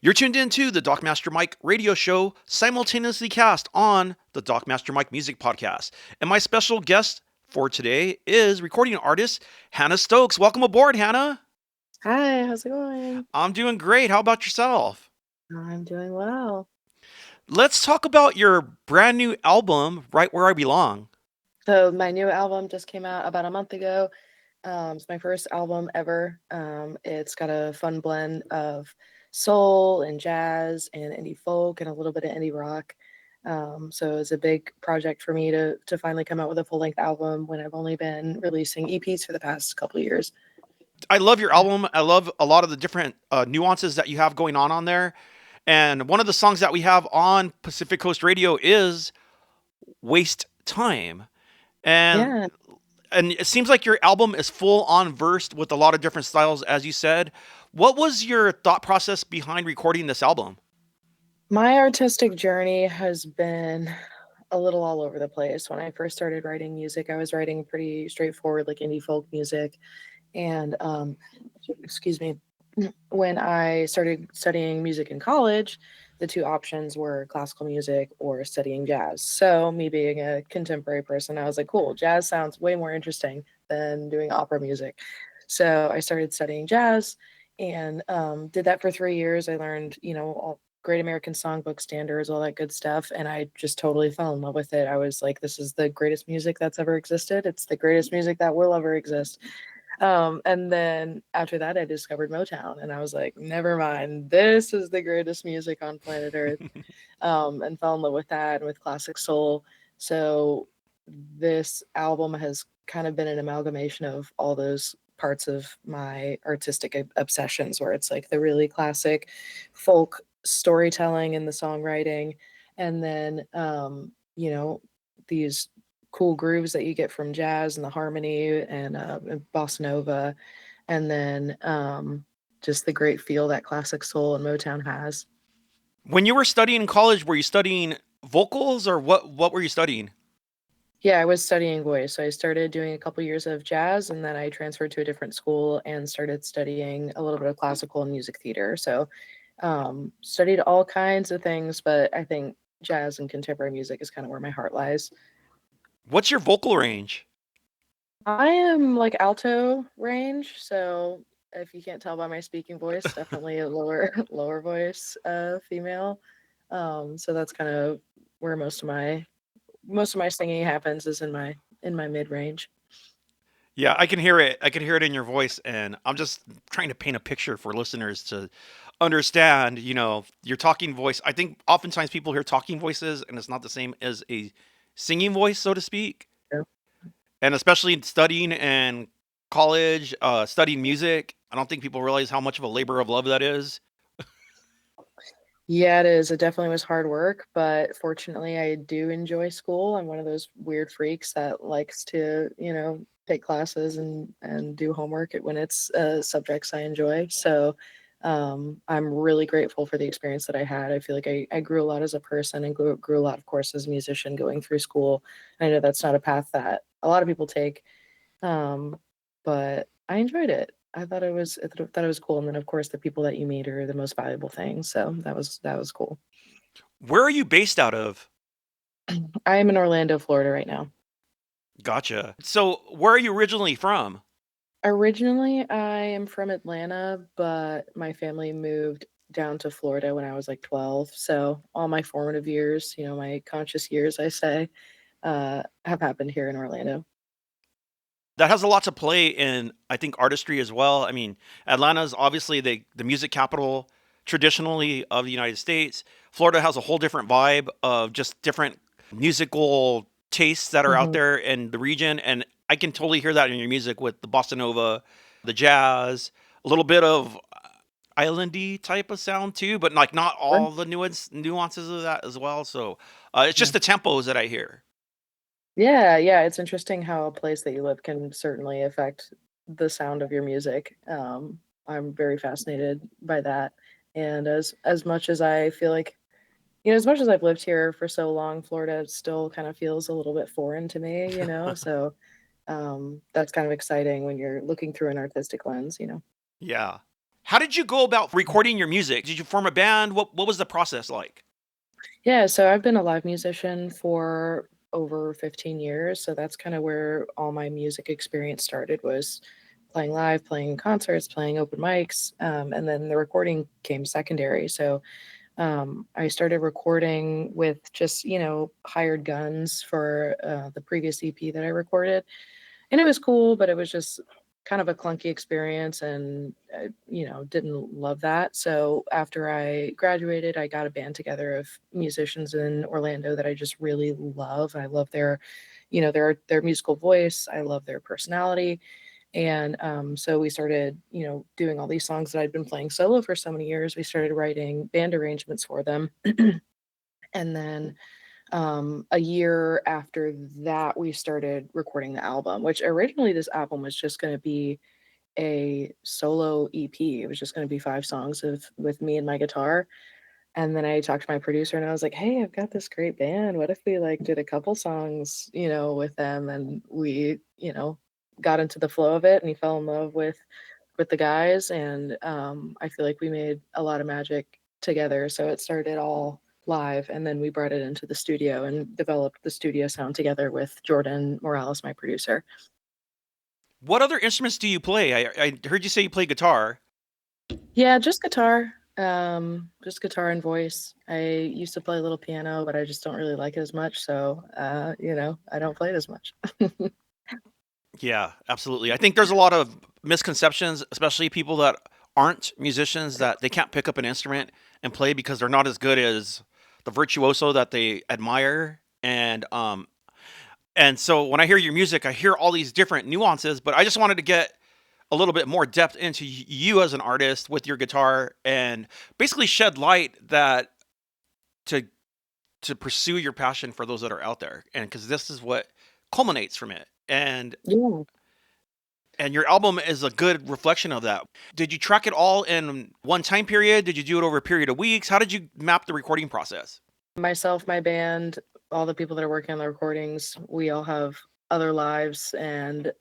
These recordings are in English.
You're tuned into the Dockmaster Mike radio show, simultaneously cast on the Dockmaster Mike Music Podcast. And my special guest for today is recording artist Hannah Stokes. Welcome aboard, Hannah. Hi, how's it going? I'm doing great. How about yourself? I'm doing well. Let's talk about your brand new album, Right Where I Belong. So my new album just came out about a month ago. It's my first album ever. It's got a fun blend of soul and jazz and indie folk and a little bit of indie rock. So it's a big project for me to finally come out with a full length album when I've only been releasing EPs for the past couple of years. I love your album. I love a lot of the different nuances that you have going on there. And one of the songs that we have on Pacific Coast Radio is Waste Time. And Yeah. and it seems like your album is full on versed with a lot of different styles, as you said. What was your thought process behind recording this album? My artistic journey has been a little all over the place. When I first started writing music, I was writing pretty straightforward, like indie folk music. And excuse me, when I started studying music in college, the two options were classical music or studying jazz. So, me being a contemporary person, I was like, cool, jazz sounds way more interesting than doing opera music. So, I started studying jazz and did that for 3 years. I learned, all Great American Songbook standards, all that good stuff. And I just totally fell in love with it. I was like, this is the greatest music that's ever existed. It's the greatest music that will ever exist. And then after that, I discovered Motown, and I was like, never mind, this is the greatest music on planet Earth. And fell in love with that and with classic soul. So this album has kind of been an amalgamation of all those parts of my artistic obsessions, where it's like the really classic folk storytelling and the songwriting, and then these cool grooves that you get from jazz and the harmony and bossa nova, and then just the great feel that classic soul and Motown has. When you were studying in college, were you studying vocals or what were you studying? Yeah, I was studying voice. So I started doing a couple years of jazz, and then I transferred to a different school and started studying a little bit of classical and music theater. So studied all kinds of things, but I think jazz and contemporary music is kind of where my heart lies. What's your vocal range? I am like alto range, so if you can't tell by my speaking voice, definitely a lower lower voice female. So that's kind of where most of my singing happens, is in my mid range. Yeah, I can hear it. I can hear it in your voice, and I'm just trying to paint a picture for listeners to understand, your talking voice. I think oftentimes people hear talking voices and it's not the same as a singing voice, so to speak. So, And especially studying in college, studying music, I don't think people realize how much of a labor of love that is. yeah, it is. It definitely was hard work, but fortunately I do enjoy school. I'm one of those weird freaks that likes to, take classes and do homework when it's subjects I enjoy. So I'm really grateful for the experience that I had. I feel like I grew a lot as a person and grew a lot, of course, as a musician going through school. I know that's not a path that a lot of people take, um, but I enjoyed it. I thought it was cool, and then of course the people that you meet are the most valuable things. So that was cool. Where are you based out of? I am in Orlando, Florida right now. Gotcha. So, where are you originally from? Originally, I am from Atlanta, but my family moved down to Florida when I was like 12. So all my formative years, my conscious years, I say, have happened here in Orlando. That has a lot to play in, I think, artistry as well. I mean, Atlanta is obviously the music capital traditionally of the United States. Florida has a whole different vibe of just different musical tastes that are out Hmm. there in the region, and I can totally hear that in your music with the bossa nova, the jazz, a little bit of islandy type of sound too, but like not all the nuances of that as well. So it's Yeah. just the tempos that I hear. Yeah, yeah, it's interesting how a place that you live can certainly affect the sound of your music. I'm very fascinated by that, and as much as I feel like, as much as I've lived here for so long, Florida still kind of feels a little bit foreign to me. So that's kind of exciting when you're looking through an artistic lens. Yeah. How did you go about recording your music? Did you form a band? What was the process like? Yeah, so I've been a live musician for over 15 years, so that's kind of where all my music experience started was playing live, playing concerts, playing open mics, and then the recording came secondary. So I started recording with just, hired guns for the previous EP that I recorded. And it was cool, but it was just kind of a clunky experience and didn't love that. So after I graduated, I got a band together of musicians in Orlando that I just really love. I love their musical voice. I love their personality. And so we started, doing all these songs that I'd been playing solo for so many years. We started writing band arrangements for them. And then a year after that, we started recording the album, which originally this album was just going to be a solo EP. It was just going to be 5 songs with me and my guitar. And then I talked to my producer and I was like, "Hey, I've got this great band. What if we like did a couple songs, with them?" And we, got into the flow of it and he fell in love with the guys and I feel like we made a lot of magic together. So it started all live and then we brought it into the studio and developed the studio sound together with Jordan Morales, my producer. What other instruments do you play? I heard you say you play guitar. Yeah, just guitar and voice. I used to play a little piano, but I just don't really like it as much. So, I don't play it as much. Yeah, absolutely. I think there's a lot of misconceptions, especially people that aren't musicians, that they can't pick up an instrument and play because they're not as good as the virtuoso that they admire. And so when I hear your music, I hear all these different nuances, but I just wanted to get a little bit more depth into you as an artist with your guitar and basically shed light that to to pursue your passion for those that are out there, and because this is what culminates from it. Yeah. And your album is a good reflection of that. Did you track it all in one time period? Did you do it over a period of weeks? How did you map the recording process? Myself, my band, all the people that are working on the recordings, we all have other lives and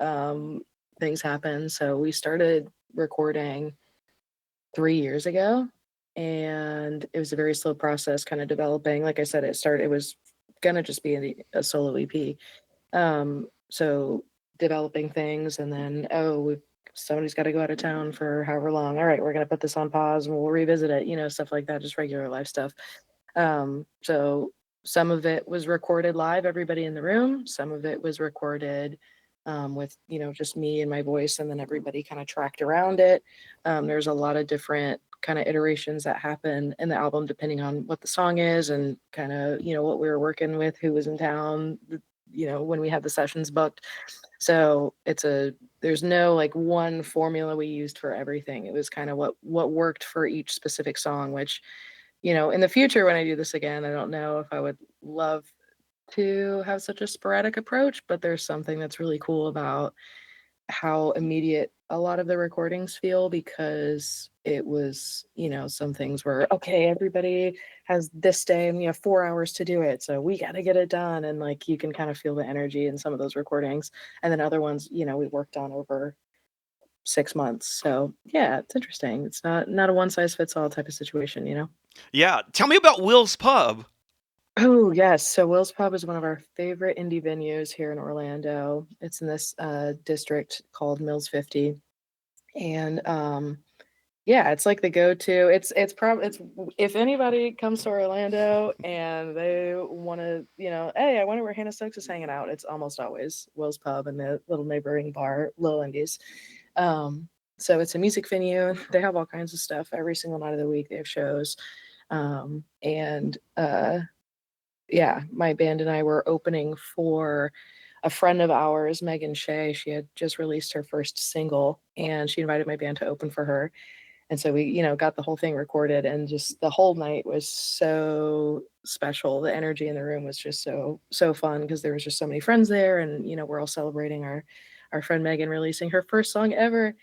things happen. So we started recording 3 years ago and it was a very slow process kind of developing. Like I said, it was gonna just be a solo EP. So developing things and then, somebody's got to go out of town for however long. All right, we're gonna put this on pause and we'll revisit it, stuff like that, just regular life stuff. So some of it was recorded live, everybody in the room. Some of it was recorded with, just me and my voice, and then everybody kind of tracked around it. There's a lot of different kind of iterations that happen in the album depending on what the song is and kind of, what we were working with, who was in town, when we had the sessions booked. So there's no like one formula we used for everything. It was kind of what worked for each specific song, which in the future, when I do this again, I don't know if I would love to have such a sporadic approach, but there's something that's really cool about how immediate a lot of the recordings feel because it was, some things were, okay, everybody has this day and 4 hours to do it. So we got to get it done. And like, you can kind of feel the energy in some of those recordings. And then other ones, we worked on over 6 months. So yeah, it's interesting. It's not a one size fits all type of situation. Yeah, tell me about Will's Pub. Oh, yes. So Will's Pub is one of our favorite indie venues here in Orlando. It's in this district called Mills 50. And yeah, it's like the go-to. It's if anybody comes to Orlando and they want to, hey, I wonder where Hannah Stokes is hanging out. It's almost always Will's Pub and the little neighboring bar, Little Indies. So it's a music venue. They have all kinds of stuff every single night of the week. They have shows. And yeah, my band and I were opening for a friend of ours, Megan Shea. She had just released her first single and she invited my band to open for her. And so we, got the whole thing recorded and just the whole night was so special. The energy in the room was just so fun because there was just so many friends there and we're all celebrating our friend Megan releasing her first song ever.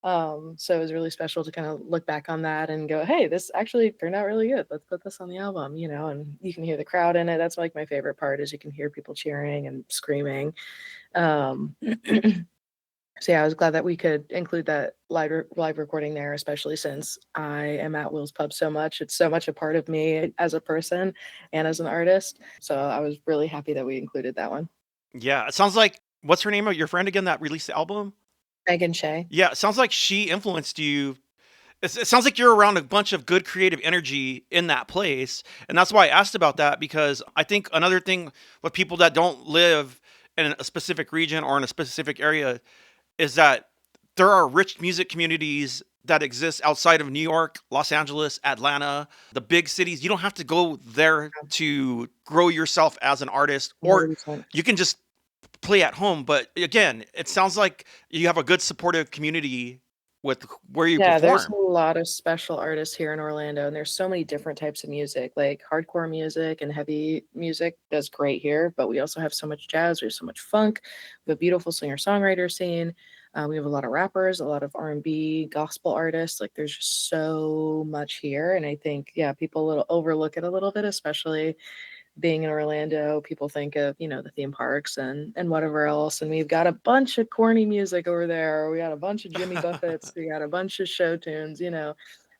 So it was really special to kind of look back on that and go, hey, this actually turned out really good. Let's put this on the album, and you can hear the crowd in it. That's like my favorite part is you can hear people cheering and screaming. Um, So yeah, I was glad that we could include that live recording there, especially since I am at Will's Pub so much. It's so much a part of me as a person and as an artist. So I was really happy that we included that one. Yeah, it sounds like what's her name of your friend again that released the album? Megan Shea. Yeah, it sounds like she influenced you. It sounds like you're around a bunch of good creative energy in that place. And that's why I asked about that, because I think another thing with people that don't live in a specific region or in a specific area is that there are rich music communities that exist outside of New York, Los Angeles, Atlanta, the big cities. You don't have to go there to grow yourself as an artist, or 100%. you can just play at home. But again, it sounds like you have a good supportive community with where you Yeah, there's a perform. lot of special artists here in Orlando, and there's so many different types of music, like hardcore music and heavy music does great here, but we also have so much jazz, we have so much funk, we have a beautiful singer-songwriter scene. We have a lot of rappers, a lot of R&B, gospel artists. Like there's just so much here, and I think yeah, people overlook it a little bit, especially being in Orlando, people think of, the theme parks and whatever else. And we've got a bunch of corny music over there. We got a bunch of Jimmy Buffett's, we got a bunch of show tunes,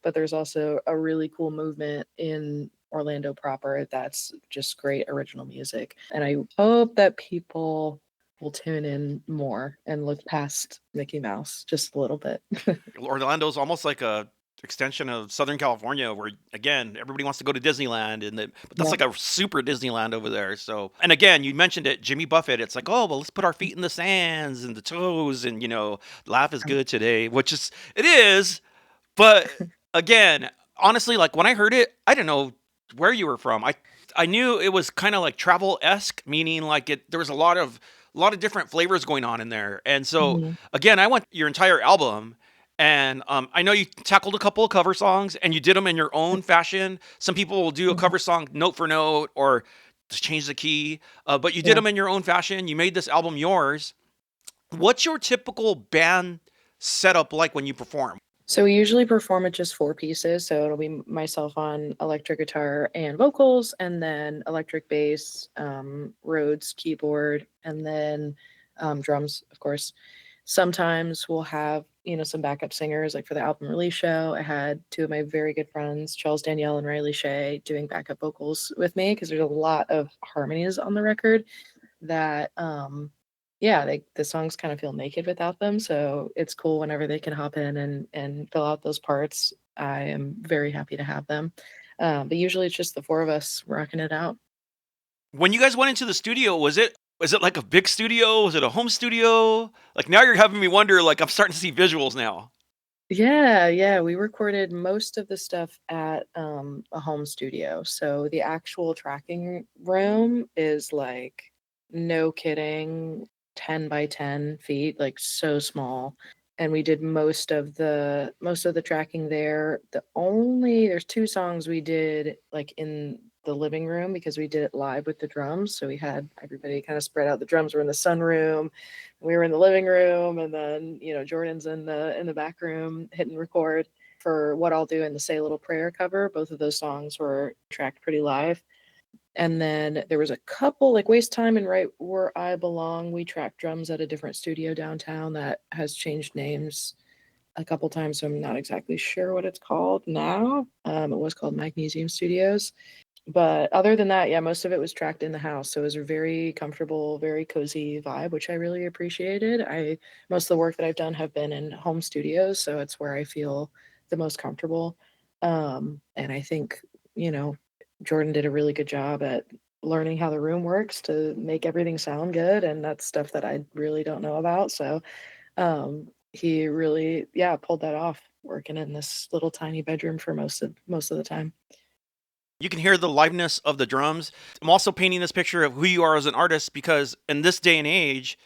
but there's also a really cool movement in Orlando proper that's just great original music. And I hope that people will tune in more and look past Mickey Mouse just a little bit. Orlando's almost like a extension of Southern California, where again everybody wants to go to Disneyland, but that's Yeah. like a super Disneyland over there. So, and again, you mentioned it, Jimmy Buffett. It's like, oh well, let's put our feet in the sands and the toes, and laugh is good today, which is it is. But again, honestly, like when I heard it, I didn't know where you were from. I knew it was kind of like travel esque, meaning like there was a lot of different flavors going on in there. And so Mhm. again, I went your entire album, and I know you tackled a couple of cover songs and you did them in your own fashion. Some people will do a Mhm. cover song note for note or just change the key, but you did Yeah. them in your own fashion. You made this album yours. What's your typical band setup like when you perform? So we usually perform at just four pieces. So it'll be myself on electric guitar and vocals, and then electric bass, Rhodes keyboard, and then drums, of course. Sometimes we'll have, some backup singers. Like for the album release show, I had two of my very good friends, Charles Danielle and Riley Shea, doing backup vocals with me because there's a lot of harmonies on the record that yeah, the songs kind of feel naked without them, so it's cool whenever they can hop in and fill out those parts. I am very happy to have them. But usually it's just the four of us rocking it out. When you guys went into the studio, was it like a big studio? Was it a home studio? Like now you're having me wonder, like I'm starting to see visuals now. Yeah, yeah, we recorded most of the stuff at a home studio. So the actual tracking room is like, no kidding, 10 by 10 feet, like so small. And we did most of the tracking there. There's two songs we did like in the living room because we did it live with the drums. So we had everybody kind of spread out. The drums were in the sunroom, we were in the living room, and then Jordan's in the back room hitting record for What I'll Do and the Say a Little Prayer cover. Both of those songs were tracked pretty live. And then there was a couple like Waste Time and Right Where I Belong. We tracked drums at a different studio downtown that has changed names a couple times, so I'm not exactly sure what it's called now. It was called Mike Museum Studios. But other than that, yeah, most of it was tracked in the house. So it was a very comfortable, very cozy vibe, which I really appreciated. Most of the work that I've done have been in home studios, so it's where I feel the most comfortable. And I think, you know, Jordan did a really good job at learning how the room works to make everything sound good. And that's stuff that I really don't know about. So he really, yeah, pulled that off working in this little tiny bedroom for most of the time. You can hear the liveness of the drums. I'm also painting this picture of who you are as an artist, because in this day and age,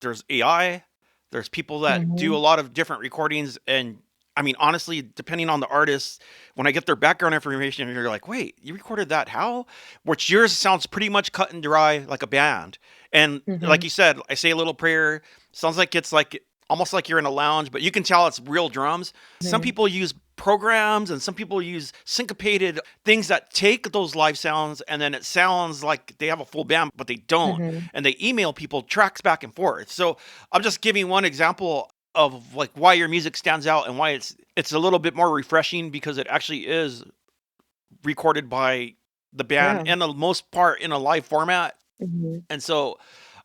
there's AI, there's people that do a Mhm. lot of different recordings. And I mean, honestly, depending on the artist, when I get their background information, you're like, wait, you recorded that? How? Which yours sounds pretty much cut and dry like a band. And like Mhm. you said, I Say a Little Prayer sounds like it's like almost like you're in a lounge, but you can tell it's real drums. Some Mhm. people use programs and some people use syncopated things that take those live sounds and then it sounds like they have a full band, but they don't. Mhm. And they email people tracks back and forth. So I'm just giving one example of like why your music stands out and why it's a little bit more refreshing because it actually is recorded by the band Yeah. and the most part in a live format. Mhm. And so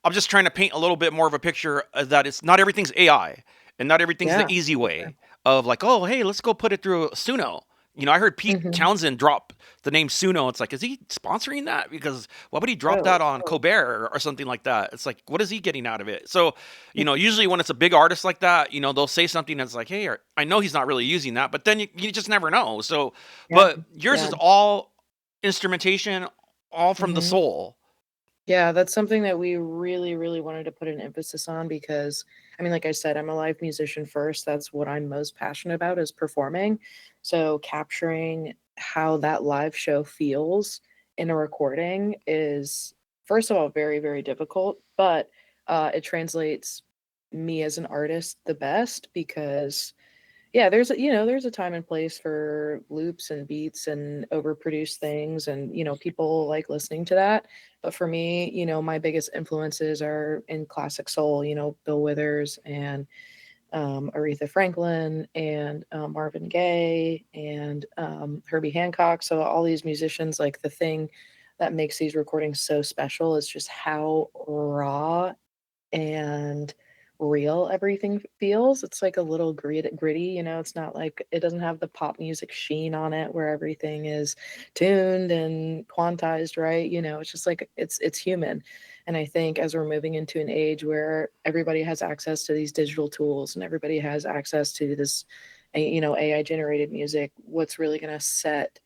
I'm just trying to paint a little bit more of a picture that it's not everything's AI and not everything's the Yeah, easy for sure. way of like, oh, hey, let's go put it through Suno. You know, I heard Pete Mhm. Townsend drop the name Suno. It's like, is he sponsoring that? Because why would he drop Oh, that on oh. Colbert or something like that? It's like, what is he getting out of it? So, usually when it's a big artist like that, they'll say something that's like, hey, I know he's not really using that, but then you just never know. So, Yeah, but yours yeah. is all instrumentation, all from the Mhm. soul. Yeah, that's something that we really, really wanted to put an emphasis on because, I mean, like I said, I'm a live musician first. That's what I'm most passionate about is performing. So capturing how that live show feels in a recording is, first of all, very, very difficult, but it translates me as an artist the best because yeah, there's a time and place for loops and beats and overproduced things and, people like listening to that. But for me, my biggest influences are in classic soul, Bill Withers and Aretha Franklin and Marvin Gaye and Herbie Hancock. So all these musicians, like the thing that makes these recordings so special is just how raw and real everything feels. It's like a little gritty, it's not like it doesn't have the pop music sheen on it where everything is tuned and quantized, right? It's just like it's human. And I think as we're moving into an age where everybody has access to these digital tools and everybody has access to this AI generated music, what's really going to set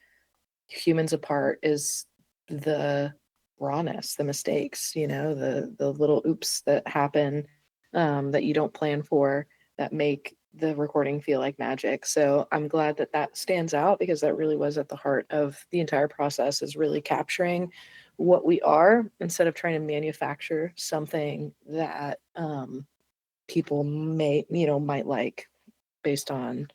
humans apart is the rawness, the mistakes, the little oops that happen that you don't plan for that make the recording feel like magic. So I'm glad that that stands out because that really was at the heart of the entire process is really capturing what we are instead of trying to manufacture something that people might like based on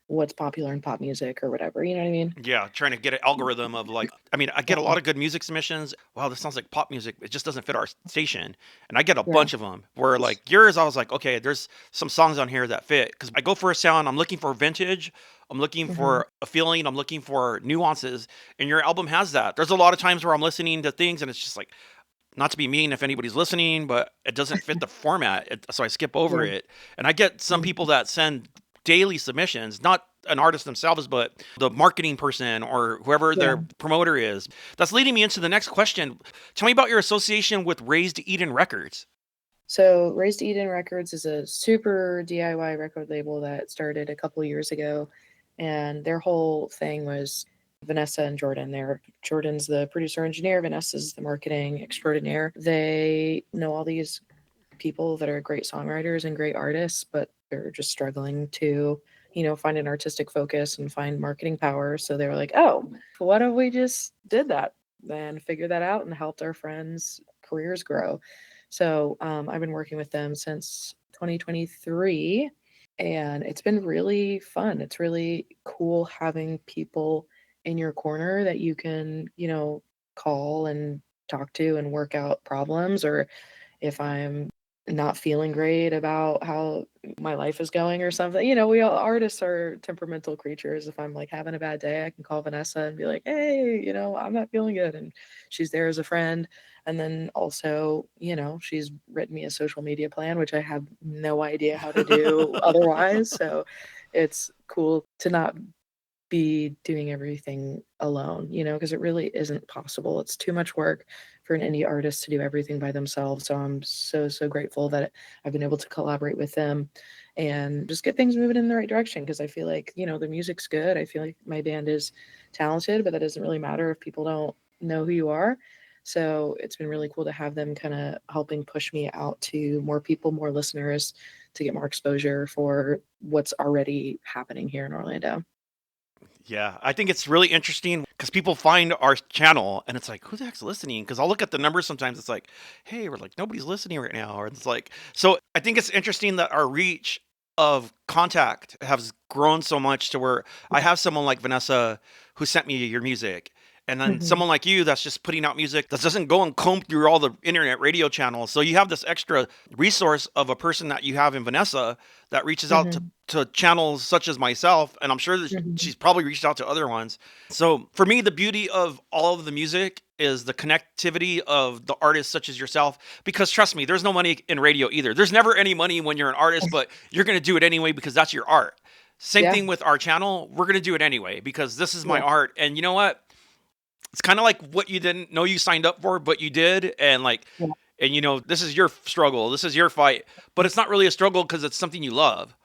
what's popular in pop music or whatever. You know what I mean? Yeah, trying to get an algorithm of like, I mean, I get a Yeah. lot of good music submissions. Wow, this sounds like pop music. It just doesn't fit our station. And I get a Yeah. bunch of them where like yours, I was like, okay, there's some songs on here that fit. Cause I go for a sound, I'm looking for vintage, I'm looking Mhm. for a feeling, I'm looking for nuances. And your album has that. There's a lot of times where I'm listening to things and it's just like, not to be mean if anybody's listening, but it doesn't fit the format. So I skip over Yeah. it. And I get some Mhm. people that send daily submissions, not an artist themselves, but the marketing person or whoever Yeah. their promoter is. That's leading me into the next question. Tell me about your association with Raised Eden Records. So Raised Eden Records is a super DIY record label that started a couple years ago, and their whole thing was Vanessa and Jordan. Jordan's the producer engineer, Vanessa's the marketing extraordinaire. They know all these people that are great songwriters and great artists, but they're just struggling to, find an artistic focus and find marketing power. So they were like, oh, what if we just did that and figured that out and helped our friends' careers grow? So I've been working with them since 2023, and it's been really fun. It's really cool having people in your corner that you can, call and talk to and work out problems, or if I'm not feeling great about how my life is going or something. We all artists are temperamental creatures. If I'm like having a bad day, I can call Vanessa and be like, "Hey, I'm not feeling good." And she's there as a friend. And then also, she's written me a social media plan, which I have no idea how to do otherwise. So it's cool to not be doing everything alone, because it really isn't possible. It's too much work for an indie artist to do everything by themselves. So I'm so, so grateful that I've been able to collaborate with them and just get things moving in the right direction. Because I feel like, the music's good. I feel like my band is talented, but that doesn't really matter if people don't know who you are. So it's been really cool to have them kind of helping push me out to more people, more listeners to get more exposure for what's already happening here in Orlando. Yeah, I think it's really interesting because people find our channel and it's like, who the heck's listening? Because I'll look at the numbers sometimes. It's like, hey, we're like, nobody's listening right now. Or it's like, so I think it's interesting that our reach of contact has grown so much to where I have someone like Vanessa who sent me your music. And then Hmm. someone like you that's just putting out music that doesn't go and comb through all the internet radio channels. So you have this extra resource of a person that you have in Vanessa that reaches out Hmm. to channels such as myself, and I'm sure that Hmm. she's probably reached out to other ones. So for me, the beauty of all of the music is the connectivity of the artists such as yourself. Because trust me, there's no money in radio either. There's never any money when you're an artist, but you're going to do it anyway because that's your art. Same Yeah. thing with our channel. We're going to do it anyway because this is my Yeah. art. And you know what? It's kind of like what you didn't know you signed up for, but you did. And like, Yeah. and this is your struggle. This is your fight, but it's not really a struggle because it's something you love.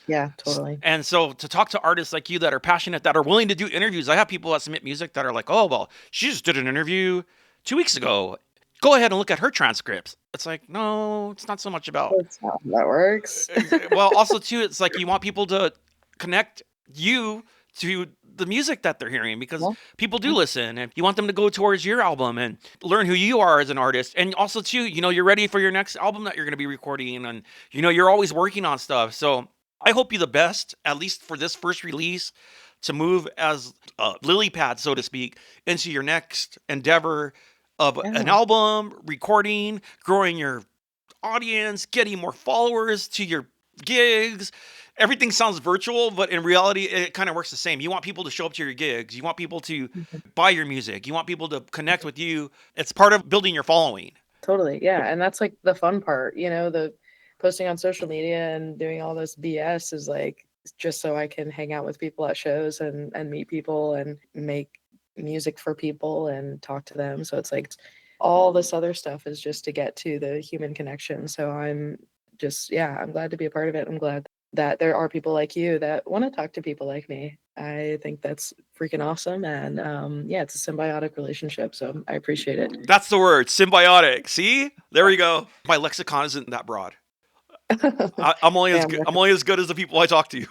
Yeah, totally. And so to talk to artists like you that are passionate, that are willing to do interviews, I have people that submit music that are like, oh, well, she just did an interview 2 weeks ago. Go ahead and look at her transcripts. It's like, no, it's not so much about, That's not how that works. well, also, too, it's like you want people to connect you to the music that they're hearing because Yeah. people do listen and you want them to go towards your album and learn who you are as an artist. And also, too, you're ready for your next album that you're going to be recording and, you're always working on stuff. So I hope you the best, at least for this first release, to move as a lily pad, so to speak, into your next endeavor of an Yeah. album, recording, growing your audience, getting more followers to your gigs. Everything sounds virtual, but in reality, it kind of works the same. You want people to show up to your gigs. You want people to Mhm. buy your music. You want people to connect with you. It's part of building your following. Totally. Yeah. And that's like the fun part, the posting on social media and doing all this BS is like just so I can hang out with people at shows and meet people and make music for people and talk to them. So it's like all this other stuff is just to get to the human connection. So I'm just, yeah, I'm glad to be a part of it. I'm glad that there are people like you that want to talk to people like me. I think that's freaking awesome. And yeah, it's a symbiotic relationship. So I appreciate it. That's the word, symbiotic. See, there we go. My lexicon isn't that broad. I'm only Yeah, I'm only as good as the people I talk to.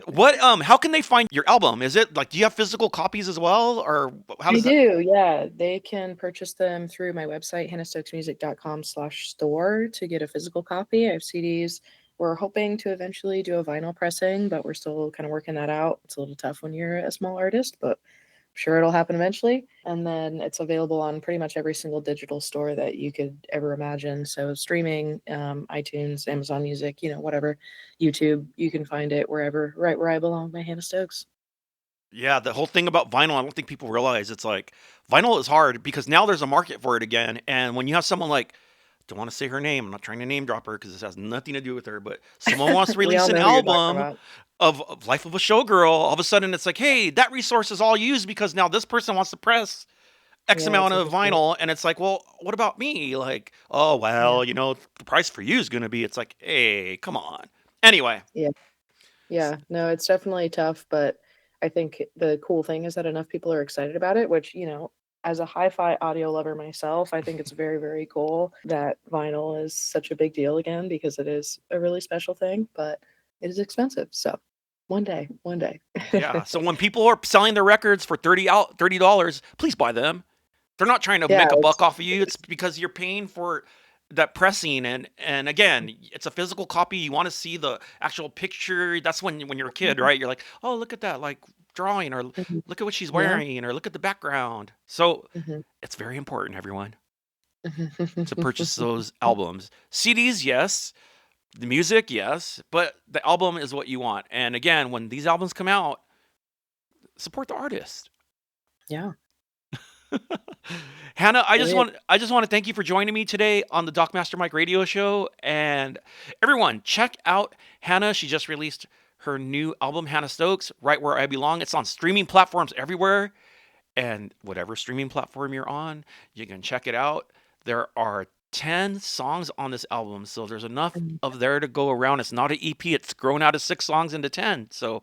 What how can they find your album? Is it like, do you have physical copies as well, or how I does that? do, yeah. They can purchase them through my website, hannahstokesmusic.com/store to get a physical copy. I have CDs. We're hoping to eventually do a vinyl pressing, but we're still kind of working that out. It's a little tough when you're a small artist, but I'm sure it'll happen eventually. And then it's available on pretty much every single digital store that you could ever imagine. So streaming, iTunes, Amazon Music, whatever, YouTube, you can find it wherever, right where I belong by Hannah Stokes. Yeah, the whole thing about vinyl, I don't think people realize it's like vinyl is hard because now there's a market for it again. And when you have someone like, don't want to say her name, I'm not trying to name drop her because this has nothing to do with her, but someone wants to We all release an know who you're talking album about. of Life of a Showgirl, all of a sudden it's like, hey, that resource is all used because now this person wants to press X Yeah, it's amount of interesting. vinyl. And it's like, well, what about me? Like, oh, Yeah. well, the price for you is going to be, it's like, hey, come on. Anyway, Yeah. Yeah. No, it's definitely tough, but I think the cool thing is that enough people are excited about it, which, as a hi-fi audio lover myself, I think it's very, very cool that vinyl is such a big deal again because it is a really special thing, but it is expensive. So one day, one day. yeah. So when people are selling their records for $30, please buy them. They're not trying to Yeah, make a buck it's off of you. It's because you're paying for that pressing and again, it's a physical copy. You want to see the actual picture. That's when you're a kid, right? You're like, "Oh, look at that like drawing or Mhm. look at what she's Yeah. wearing or look at the background." So, Mhm. it's very important, everyone, to purchase those albums. CDs, yes. The music, yes, but the album is what you want. And again, when these albums come out, support the artist. Yeah. Hannah, I just Period. want I just want to thank you for joining me today on the Dockmaster Mike Radio Show. And everyone, check out Hannah. She just released her new album, Hannah Stokes, Right Where I Belong. It's on streaming platforms everywhere. And whatever streaming platform you're on, you can check it out. There are 10 songs on this album, so there's enough Mhm. of there to go around. It's not an EP, it's grown out of 6 songs into 10. So,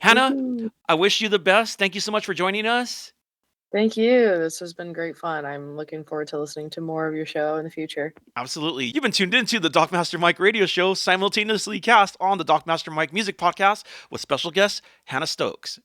Hannah, Woohoo. I wish you the best. Thank you so much for joining us. Thank you. This has been great fun. I'm looking forward to listening to more of your show in the future. Absolutely. You've been tuned into the Dockmaster Mike radio show, simultaneously cast on the Dockmaster Mike Music Podcast with special guest Hannah Stokes.